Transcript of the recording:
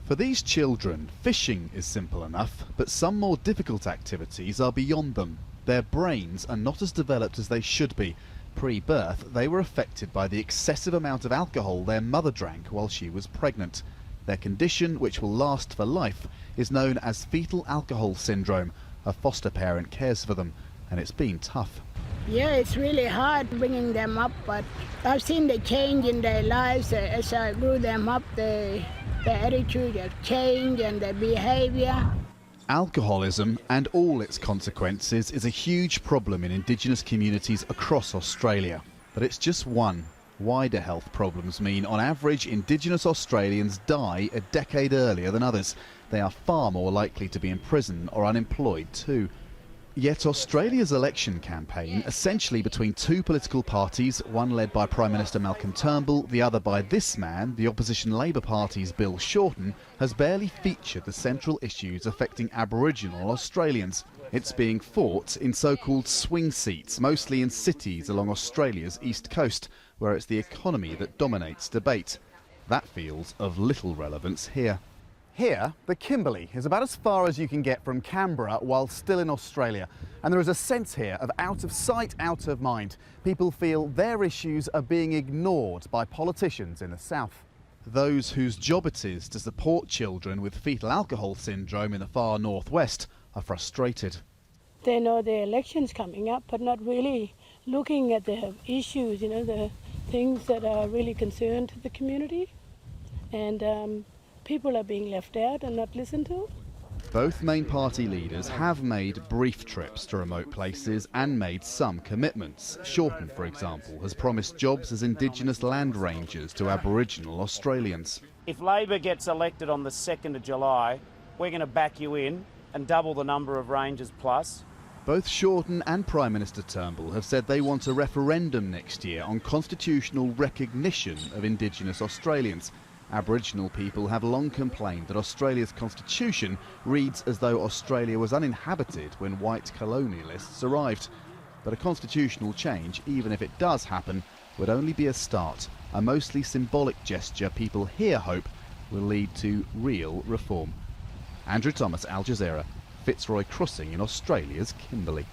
For these children, fishing is simple enough, but some more difficult activities are beyond them. Their brains are not as developed as they should be. Pre-birth, they were affected by the excessive amount of alcohol their mother drank while she was pregnant. Their condition, which will last for life, is known as fetal alcohol syndrome. A foster parent cares for them, and it's been tough. Yeah, it's really hard bringing them up, but I've seen the change in their lives as I grew them up. Their attitude has changed and their behaviour. Alcoholism and all its consequences is a huge problem in Indigenous communities across Australia. But it's just one. Wider health problems mean, on average, Indigenous Australians die a decade earlier than others. They are far more likely to be in prison or unemployed too. Yet Australia's election campaign, essentially between two political parties, one led by Prime Minister Malcolm Turnbull, the other by this man, the opposition Labour Party's Bill Shorten, has barely featured the central issues affecting Aboriginal Australians. It's being fought in so-called swing seats, mostly in cities along Australia's east coast, where it's the economy that dominates debate. That feels of little relevance here. Here, the Kimberley is about as far as you can get from Canberra while still in Australia. And there is a sense here of out of sight, out of mind. People feel their issues are being ignored by politicians in the south. Those whose job it is to support children with fetal alcohol syndrome in the far northwest are frustrated. They know the election's coming up, but not really looking at the issues, the things that are really concerned to the community. And people are being left out and not listened to. Both main party leaders have made brief trips to remote places and made some commitments. Shorten, for example, has promised jobs as Indigenous land rangers to Aboriginal Australians. If Labor gets elected on the 2nd of July, we're going to back you in and double the number of rangers plus. Both Shorten and Prime Minister Turnbull have said they want a referendum next year on constitutional recognition of Indigenous Australians. Aboriginal people have long complained that Australia's constitution reads as though Australia was uninhabited when white colonialists arrived. But a constitutional change, even if it does happen, would only be a start. A mostly symbolic gesture people here hope will lead to real reform. Andrew Thomas, Al Jazeera, Fitzroy Crossing in Australia's Kimberley.